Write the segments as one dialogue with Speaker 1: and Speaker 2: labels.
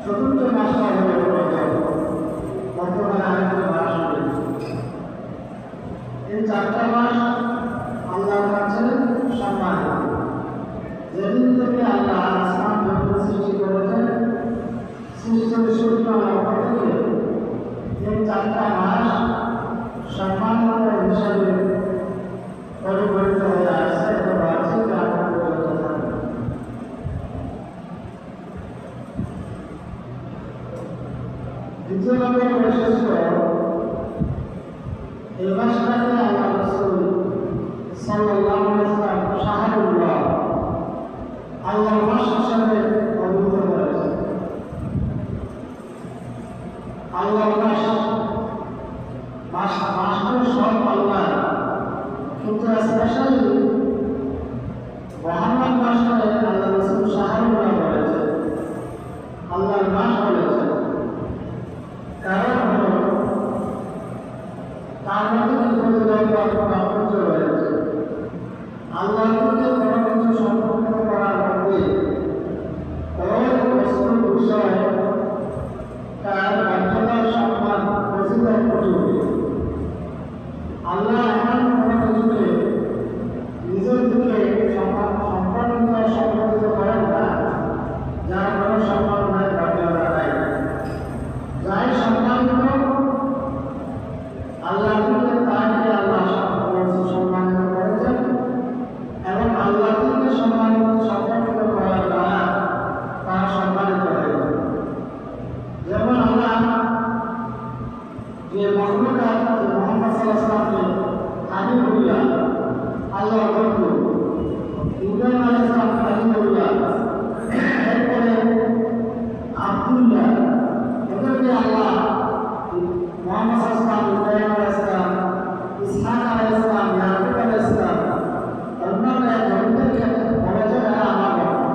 Speaker 1: চতুর্থ মাসটা হলো বর্তমানে আরেকটা মাস এই 4টা মাস আল্লাহর কাছে সম্মানিত। যেদিন থেকে আল্লাহ আসমান জগৎ সৃষ্টি করেছেন, সৃষ্টির সূত্র থেকে এই 4টা মাস সম্মানিত হিসাবে পরিগণিত হয়ে আসছে এবং আছে যা পর্যন্ত থাকবে। দ্বিতীয় নম্বর বৈশিষ্ট্য, এই মাসটাকে আল্লাহ রাসূল সাল্লাল্লাহু আলাইহি ওয়াসাল্লাম শাহরুল্লাহ, আল্লাহর মাস হিসাবে অভিহিত করেছেন। আল্লাহর মাসটা সব আল্লাহ, কিন্তু স্পেশালি মুহাম্মদ মাসটাকে আল্লাহ রাসূল শাহরুল্লাহ বলেছেন, আল্লাহর মাস বলেছেন। কারণ হলো তার মধ্যে তাৎপর্য রয়েছে। আল্লাহর মধ্যে কোনো কিছু সম্পর্ক করার মধ্যে ওই বস্তুর বিষয় তার মর্যাদার সম্মান ফজিলত প্রচুর। আল্লাহ এমন কোনো কিছুকে নিজের দিকে সম্পাদিত করেন না যার কোনো সম্মান নাই, মর্যাদা নাই। যাই সম্মানিত আল্লাহ তাকে আল্লাহ সম্মানিত করেছেন এবং আল্লাহকে সম্মানিত করার দ্বারা তারা সম্মানিত হয়েছে। যেমন আল্লাহ যে মোহাম্মদ সাল্লাল্লাহু আলাইহি ওয়াসাল্লামকে হাবিবুল্লাহ, আল্লাহর বন্ধু, ইব্রাহিম আলাইহিস সালাম হাবিবুল্লাহ, এরপরে আব্দুল্লাহ, এদেরকে আল্লাহ মুহাম্মদ সাল্লাল্লাহু আলাইহি ওয়াসাল্লাম, ইব্রাহিম আলাইহিস সালাম, ইসহাক আলাইহিস সালাম, ইয়াকুব আলাইহিস সালাম, অন্যান্য জনদেরকে বলেছেন এরা আমার বাবা,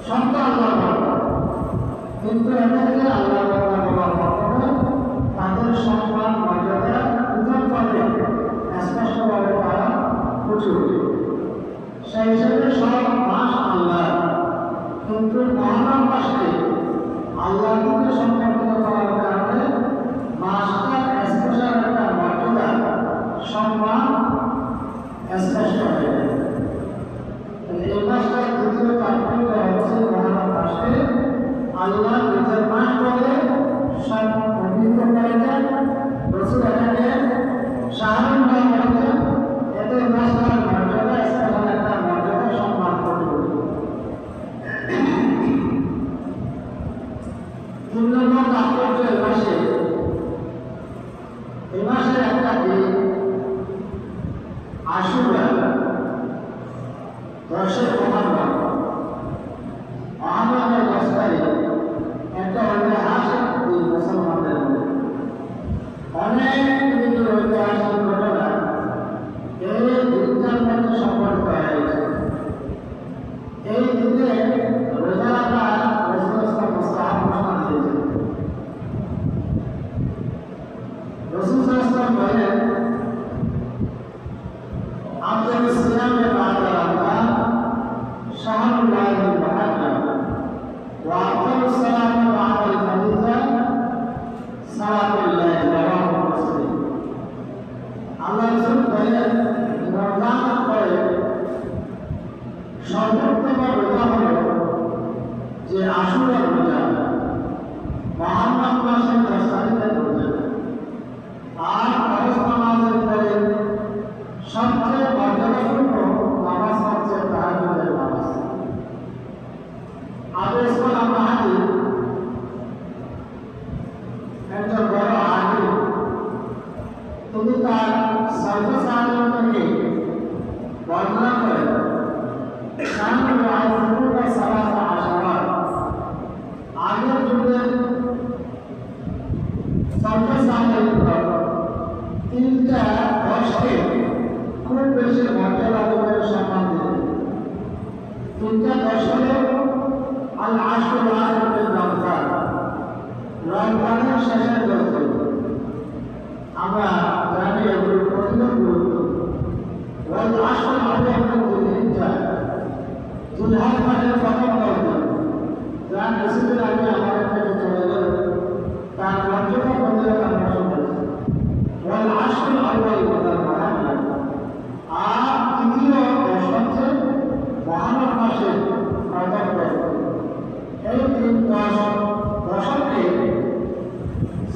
Speaker 1: সন্ত আল্লাহর বাবা। কিন্তু এদেরকে আল্লাহর বাবা বলার মাধ্যমে তাদের সম্মান মর্যাদা পৃথকভাবে স্পষ্টভাবে তারা প্রচুর। সেই হিসেবে সব মাস আল্লাহ, কিন্তু মহারম মাসকে আল্লাহকে সম্পর্কিত করার কারণে মাসটা স্পেশাল একটা মর্যাদা সম্মান স্পষ্ট হয়ে যায়। এই মাসটার দ্বিতীয় তাৎপর্য হচ্ছে মহারম মাসকে আল্লাহ নিজের মাস বলে অভিহিত করেছেন। রাসূল এটাকে শাহরুল্লাহ বলেছেন। এতে মাসটার মর্যাদা স্পেশাল একটা মর্যাদা সম্মান করবে। 3 নম্বর তাৎপর্য, এই মাসের একটা দিন আশুরা, 10 মুহররম, মুহররমের 10 তারিখ একটা ঐতিহাসিক দিন মুসলমানদের মধ্যে। অনেক দিনের ঐতিহাসিক ঘটনা এই দিনটার মধ্যে সম্পর্ক হয়েছে। এই দিনে রোজা রাখা রাসূল মুস্তাহাব ঘোষণা দিয়েছেন। রাসূল সাল্লাল্লাহু বলেন, আফদাল সিয়ামে বা'দা রমজান শাহরুল্লাহিল মুহাররম ওয়া আফদালুস সালাতি বা'দাল ফারিদা সালাতুল লাইল, রাওয়াহু মুসলিম। আল্লাহ রাসূল বলেন, রমজানের পরে সর্বোত্তম রোজা হলো যে আশুরার রোজা, মুহররম মাসের 10 তারিখের রোজা। আর ফরজ নামাজের পরে সবচেয়ে মর্যাদাপূর্ণ নামাজ হচ্ছে তাহাজ্জুদের নামাজ। আবু ইসমাইল আল-মাহদী একজন বড় আলিম, তিনি তার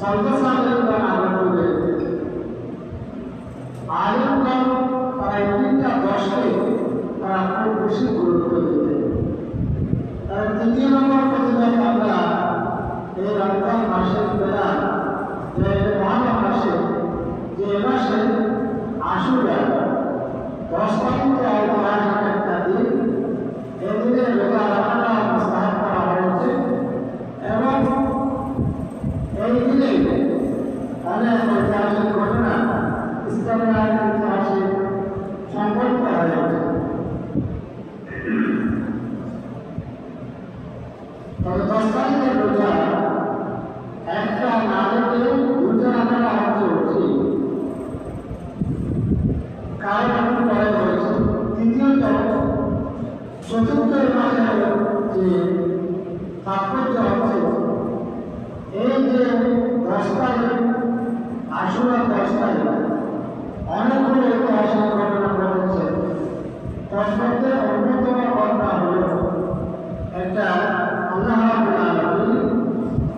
Speaker 1: সালফাসালের আগে করবে আলেমগণ তারা এই 3টা দশকে তারা খুব বেশি গুরুত্ব দিবে। তার 3 নম্বর প্রতিদিন আমরা এই রমজান মাসের বেলা যে মহারম মাসে যে মাসে আশুরা 10 তারিখে ঐতিহাসিক একটা দিন, এদিনে রোজা রাখাটা মুস্তাহাব করা হয়েছে এবং এই দিনে অনেক ঐতিহাসিক ঘটনা ইসলামের ইতিহাসে সংঘটিত হয়েছে। তবে 10 তারিখের রোজা একটা না রেখে 2টা রাখাটা হচ্ছে উচিত, কারণ আমি পরে বলেছি। দ্বিতীয়ত, চতুর্থ মাসের যে তাৎপর্য হচ্ছে এই যে 10 তারিখ আশুরা 10 তারিখ অনেকগুলো ঐতিহাসিক ঘটনা ঘটেছে। তার মধ্যে অন্যতম ঘটনা হল একটা আল্লাহ রাব্বুল আলামিন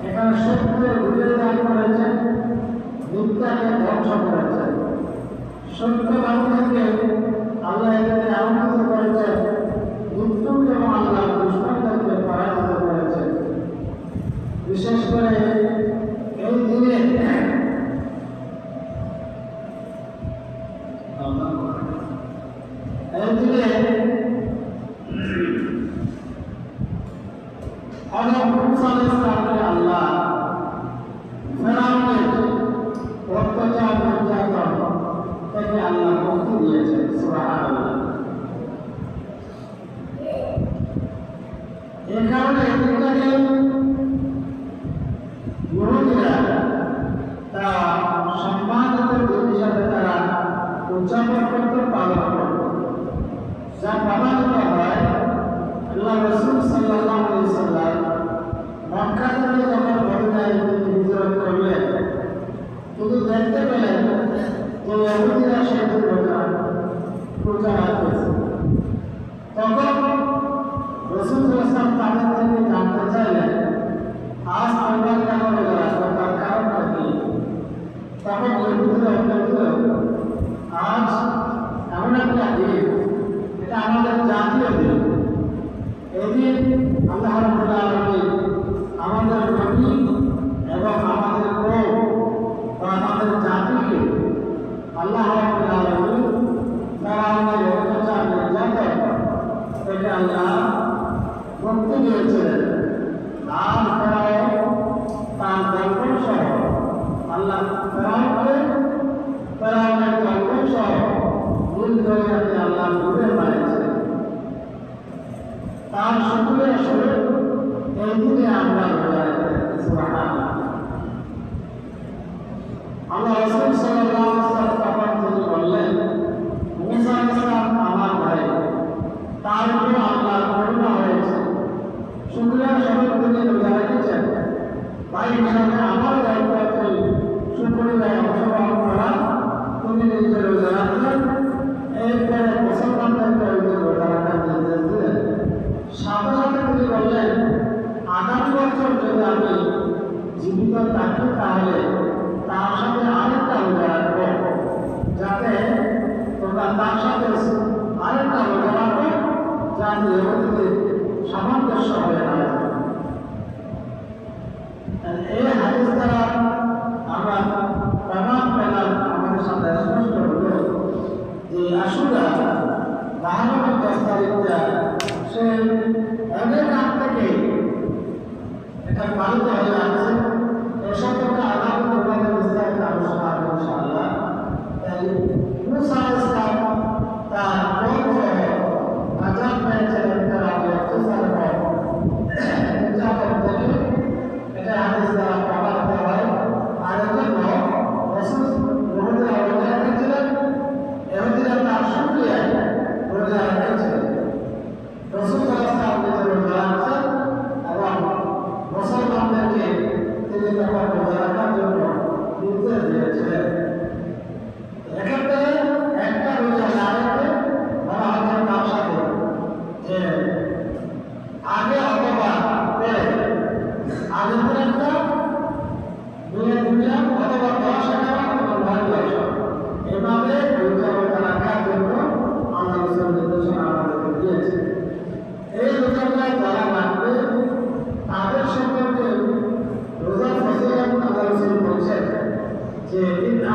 Speaker 1: এখানে সত্যের বিজয় দান করেছেন, মিথ্যাকে ধ্বংস করেছেন। সত্য বান্দাকে আল্লাহ এখানে আনন্দিত করেছেন, মৃত্যুকে এবং আল্লাহ দুশ্মনদেরকে পরাজিত করেছেন। বিশেষ করে এই দিনে হযরত মুসা আলাইহিস সালামকে আল্লাহ ফেরাউনের অত্যাচার নির্যাতন থেকে আল্লাহ মুক্তি দিয়েছেন। সুবহানাল্লাহ। এই কারণে এটাকে ইহুদিরা তারা সম্মানিত দিন হিসাবে তারা উদযাপন করতে পালন করত, যা প্রমাণিত হয় আল্লাহ রাসূল সাল্লাল্লাহু আলাইহি সাল্লাম মক্কা থেকে যখন মদিনায় হিজরত করলেন, শুধু দেখতে পেলেন যে ইহুদিরা সেই পূজা করছে। তখন রাসূল সাল্লাল্লাহু আলাইহি সাল্লাম তাদের থেকে জানতে চাইলেন, আজ তোমরা কেন রোজা রাখো, তার কারণটা কি? তখন ইহুদিরা উত্তর দিল, আজ এমন একটা দিন, এটা আমাদের জাতীয় দিন। এই দিন আল্লাহ রাব্বুল আলামিন আমাদের নবী এবং আমাদের কওম বা আমাদের জাতিকে আল্লাহ রাব্বুল আলামিন ফেরাউনের অত্যাচার নির্যাতন থেকে আল্লাহ মুক্তি দিয়েছিলেন। আর ফেরাউন তার দলবল সহ আল্লাহ ফেরাউনের দলবল সহ মূল দরিয়াতে আল্লাহ ডুবে মারেছিলেন। তার শুকরিয়া স্বরূপ এই দিনে আমরা রোজা রাখি। সুবহানাল্লাহ। আল্লাহ রাসূল সাল্লাল্লাহু আলাইহি ওয়াসাল্লাম তখন তিনি বললেন, মুসা আলাইহিস সালাম আমার ভাই, তার উপর আল্লাহর করুণা হয়েছে, শুকরিয়া স্বরূপ তিনি রোজা রেখেছেন। ভাই হিসাবে আমার দায়িত্ব হচ্ছে শুকরিয়ায় অংশগ্রহণ করা। তিনি নিজে রোজা রাখলেন, এরপরে মুসলমানদেরকে রোজা রাখার নির্দেশ দিলেন। সাথে সাথে তিনি বললেন, আগামী বছর যদি আমি জীবিত থাকি তাহলে তার সাথে আরেকটা রোজা রাখবো, যাতে তোমরা তার সাথে আরেকটা রোজা রাখো, যাতে ইহুদিদের সামঞ্জস্য হয়ে না যায়। এই হাদিস দ্বারা আমরা প্রমাণ পেলাম, আমাদের সাথে স্পষ্ট হলো যে আশুরা মহারমের 10 তারিখটা সে অনেক আগ থেকে এটা পালিত হয়ে আসছে। এ সম্পর্কে আগামী দিনে বিস্তারিত আলোচনা হবে ইনশাআল্লাহ। তাই মুসা আলাইহিস সালাম তার কওম সহ আযাব পেয়েছিলেন, তারা অত্যাচার নির্যাতন থেকে। এটা হাদিস দ্বারা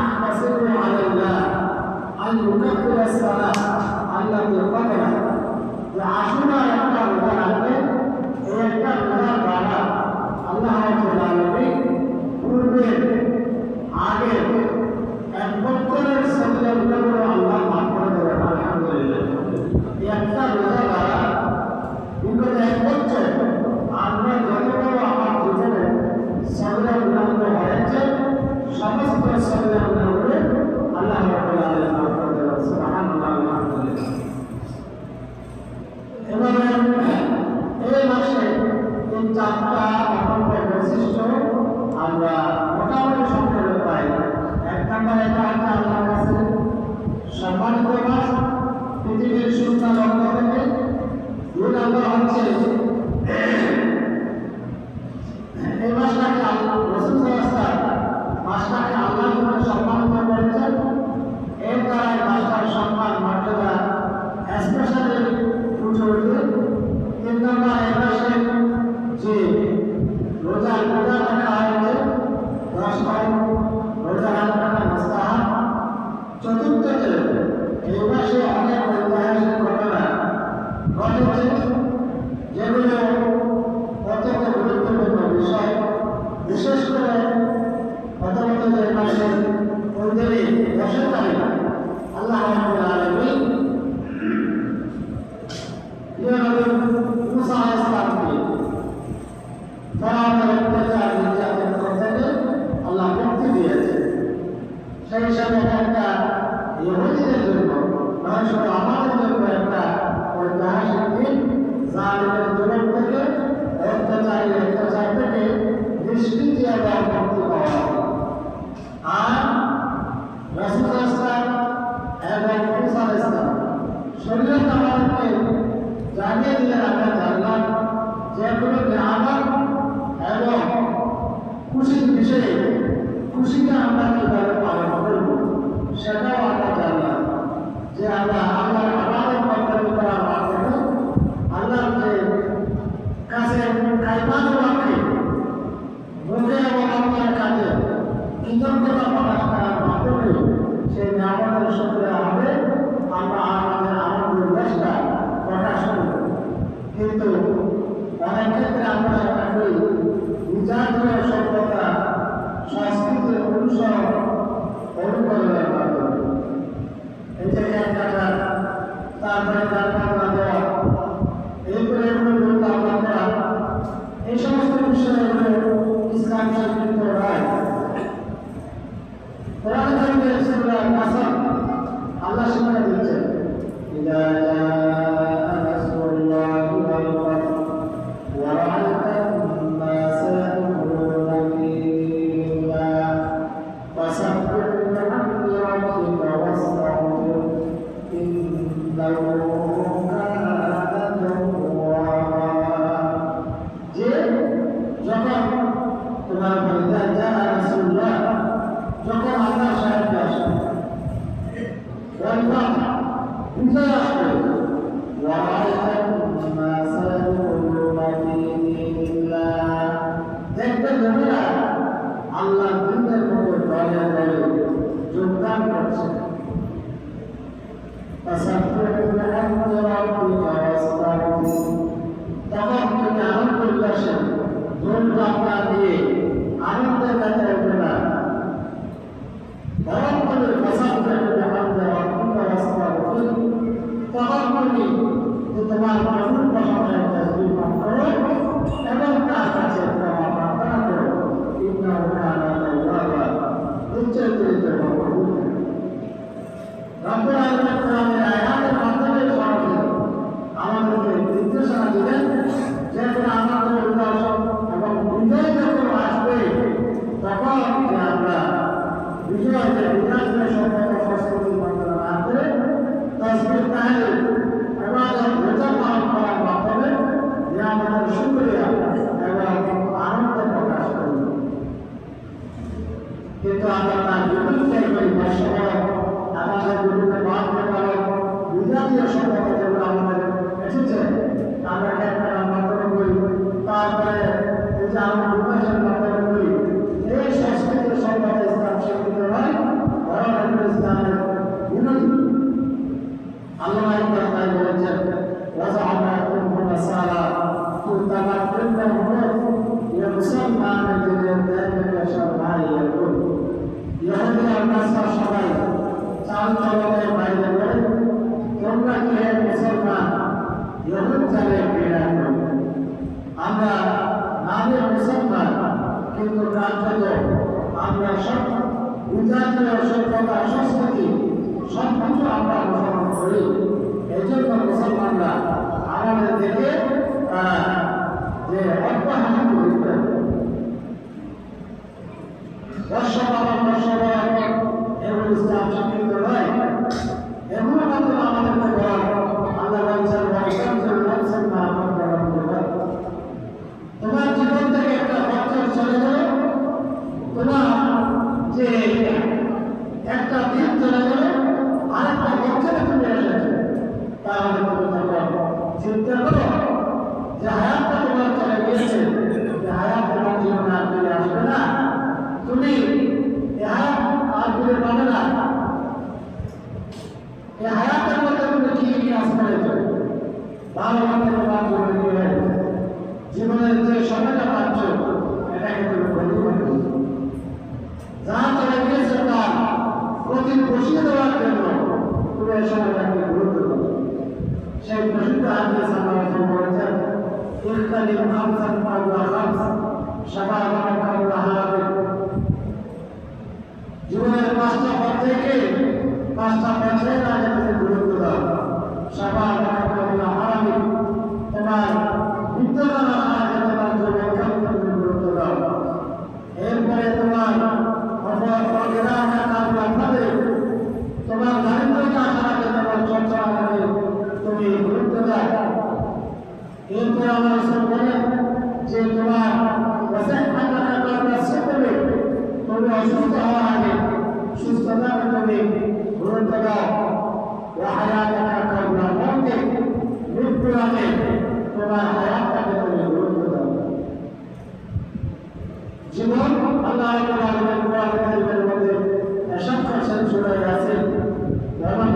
Speaker 1: أحتسب على الله أن يكفر الصلاة التي قبلها وعاشوراء একটা রোজা রাখবে এই একটা রোজার দ্বারা আল্লাহ রাব্বুল আলামিন পূর্বের আগে এক বছরের সওয়াবগুলো আল্লাহ মাফ করে দেবেন আলহামদুলিল্লাহ। এই একটা রোজা দ্বারা বিগত এক বছর আমরা যতগুলো আমার জীবনে সওয়াবগুলো হয়েছে সমস্ত সওয়াবগুলো আল্লাহ রাব্বুল আলামিন মাফ করে দেবেন সুবহানাল্লাহ আলহামদুলিল্লাহ। এবারে এই মাসে এই চারটা অপূর্ব বৈশিষ্ট্য আমরা মোটামুটি সংক্ষেপে পাই। এক নম্বর এটা হচ্ছে আল্লাহর কাছে সম্মানিত মাস পৃথিবীর সূর্য লক্ষ্য থেকে। দুই নম্বর হচ্ছে এই মাসটাকে আল্লাহ রাসূল মাসটাকে আল্লাহ সম্মানিত করেছেন। এর দ্বারা এই মাসটার সম্মান মর্যাদা স্পেশালি উঠে উঠবে। তিন নম্বর এই মাসে যে রোজা রাখা হয়েছে 10 তারিখ রোজা রাখাটা মুস্তাহাব। চতুর্থতে এই মাসে অনেক ঐতিহাসিক ঘটনা ঘটেছে যেগুলো অত্যন্ত গুরুত্বপূর্ণ বিষয়। বিশেষ করে প্রথমত যে মাসের 10 তারিখ আল্লাহ রাব্বুল আলামিন মুসা আলাইহিস সালামকে ফেরাউনের অত্যাচার নির্যাতন থেকে আল্লাহ মুক্তি দিয়েছে। সেই হিসাবে একটা ইহুদিদের জন্য নয় শুধু আমাদের জন্য একটা ঐতিহাসিক দিন। জালিমের জুলুম থেকে অত্যাচার থেকে নিষ্কৃতি এবং মুক্তি পাওয়া। আর রাসূল এবং মুসা আলাইহিস সালাম শরীয়ত আমাদেরকে জানিয়ে দিলেন আমরা জানলাম যেগুলো নিয়ামত এবং খুশির বিষয়ে খুশিটা আমরা কীভাবে পালন করব সেটাও আমরা জানলাম। যে আমরা আল্লাহর আমাদের কর্তব্য করার মাধ্যমে আল্লাহর কাছে কাইমান রাখে মুখে এবং অন্তরের কাজে কৃতজ্ঞতা প্রকাশ করার মাধ্যমে সেই নিয়ামতের শুকরিয়া হবে আমরা আমাদের আনন্দ উল্লাসটা প্রকাশ করব। কিন্তু অনেক ক্ষেত্রে আমরা সেটা করি নিজাতীয় সভ্যতা সংস্কৃতির অনুকরণের মাধ্যমে। এই যে একটা তারপরে তারপর দেওয়া এরপরে এগুলো আমরা করা এই সমস্ত বিষয়গুলো ইসলাম স্বীকৃত নয়। কোরআন কারীমের সূরা কাসম আল্লাহ শিক্ষা দিচ্ছেন ইযা জাআ নাসরুল্লাহি ওয়াল ফাতহ ওয়া রাআইতান নাসা ইয়াদখুলুনা ফী দীনিল্লাহ ফাসাব্বিহ বিহামদি রাব্বিকা ওয়াস্তাগফির ইন্নাহু কানা তাওওয়াবা। যে যখন তোমার ইযা জাআ নাসরুল্লাহ যখন আল্লাহ সাহায্য আসবে বিজয় আসবে দেখবে লোকেরা আল্লাহ দিনের মধ্যে দলে দলে যোগদান করছে। তখন তুমি আনন্দ উল্লাসে ধূম ধাপনা দিয়ে আনন্দের কাছে উঠবে না, বরং তুমি তখন তুমি তোমার প্রভুর প্রশংসায় তাসবিহ পাঠ করো এবং তার কাছে ক্ষমা প্রার্থনা করো। ইন্নাহু কানা তাওয়াবা। উচ্চরিত রব্বুল আলামিন কোরআনের আয়াতের মাধ্যমে সরাসরি আমাদেরকে নির্দেশনা দিলেন যে আনন্দ উল্লাস এবং বিজয় যখন আসবে তখন আমরা বিজয়কে বিরাজনের সভ্যতা সংস্কৃতি বন্দনা না করে তাসবিহ তাহলিল ইবাদত রোজা পালন করার মাধ্যমে নিয়ামতের শুকরিয়া এবং আনন্দ প্রকাশ করি। কিন্তু আমরা তার বিরুদ্ধে আমাদের বিরুদ্ধে আল্লাহ তাআলা বলেছেন ওয়াজআলনাকুম হুনাসারা তুতাবাক্কুনহুম ইয়া মুসলমানদের দেশে সবাই এখন ইহুদি আর নাসারা সবাই চাল চলনের বাইরে করে তোমরা কি এক মুসলমান ইহুদ জানে ঘৃণা করো। আমরা নামে মুসলমান কিন্তু কার্যত আমরা সব বিজাতীয় সভ্যতা সংস্কৃতি সব কিছু আমরা অনুসরণ করি। এই জন্য মুসলমানরা আমাদের থেকে যে অব্যাহত করতে এগুলো ইসলাম স্বীকৃত নয়। এগুলো মাত্র আমাদেরকে বলা আল্লাহ বলছেন তোমার জীবন থেকে একটা বছর চলে গেল, তোমার যে একটা দিন চলে গেল, আরেকটা বছরে তুমি এসেছো, তাহলে তুমি তখন চিন্তা করো যে হায়াতটা তোমার চলে গিয়েছে, যে হায়াত তোমার জীবনে আর ফিরে আসবে না, তুমি এ হায়াত আর ফিরে পাবে না। এই হায়াতের মধ্যে তুমি কি কি কাজ করেছো, ভালো মতো তোমার জীবনে কি হয়েছে, জীবনের যে সময়টা পাচ্ছ এটাকে তুমি বলি করো। যা চলে গিয়েছে তার প্রতি বসিয়ে দেওয়ার জন্য তুমি এই সময়টাকে গুরুত্ব দাও। সেই প্রসিদ্ধ হাদিস সাল্লাল্লাহু বলেছেন ইখতানিম খামসান কাবলা খামস শাবাবান কাবলা হারাবিন। জীবনের পাঁচটা পর্যায়কে পাঁচটা পর্যায়ের আগে তুমি গুরুত্ব দাও। শাবাবান কাবলা হারাবিন, তোমার বিদ্যমান আগে তোমার যৌবনকালকে তুমি গুরুত্ব দাও। এরপরে তোমার তোমার দারিদ্রতা আসার তোমার চর্চা তুমি গুরুত্ব দাও। এরপরে আমার ইসলাম বলেন যে তোমার তুমি অসুস্থ হওয়ার আগে সুস্থতাকে তুমি গুরুত্ব দাও। মৃত্যুর আগে তোমার হায়াতটাকে তুমি গুরুত্ব দাও। জীবন আল্লাহ কোরআনের মধ্যে এসব করছেন সূরা ইয়াসিন এবং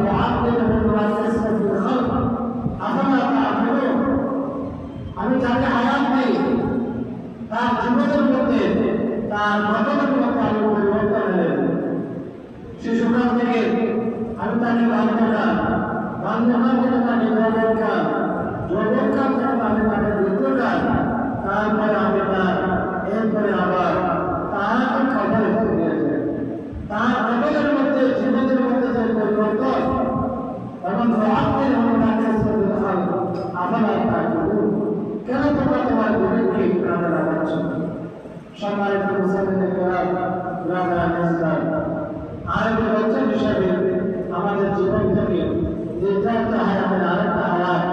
Speaker 1: আমি যাকে হায়াত নেই তার জীবনের মধ্যে তার ঘটনার মধ্যে আমি পরিবর্তন এনে শিশুকাল থেকে আমি তাকে বাল্যকাল, বাল্যকাল থেকে তাকে যৌবনকাল, যৌবনকাল থেকে আমি তাকে বৃদ্ধকাল, তারপরে আমি তার এরপরে আবার তাকে কবরে দিয়েছে। তার কবরের মধ্যে জীবনের মধ্যে যে পরিবর্তন এবং আপনার কেন তোমরা তোমার জীবনকে কাজে লাগাচ্ছ? সম্মানিত মুসলিমের আরেকটি বছর হিসাবে আমাদের জীবন থেকে যে একটা হায়াতের আরেকটা হায়াত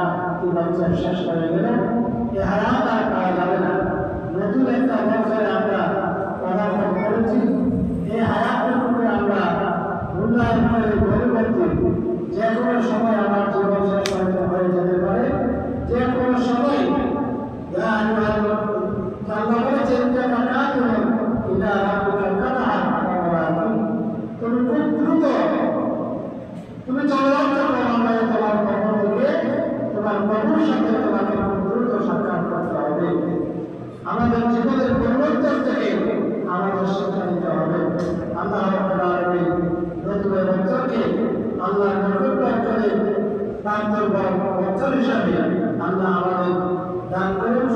Speaker 1: এই বছর শেষ হয়ে গেল, এই হায়াত আর পাওয়া যাবে না। নতুন একটা বছরে আমরা পদার্পণ করেছি। এই হায়াতের উপরে আমরা মূল্যায়ন করে গড়ে করছি। যে কোনো সময় আমার জীবন শেষ হয়ে যেতে পারে, যে কোনো সময় তুমি খুব দ্রুত তুমি চলে যাচ্ছ তোমার কবর থেকে, তোমার কবর সাথে তোমাকে খুব দ্রুত সাক্ষাৎ করতে হবে। আমাদের জীবনের পরিবর্তন থেকে আমাদের শিক্ষা নিতে হবে। আল্লাহ নতুন বছরকে আল্লাহ বছর হিসাবে আল্লাহ আমাদের দান করেন।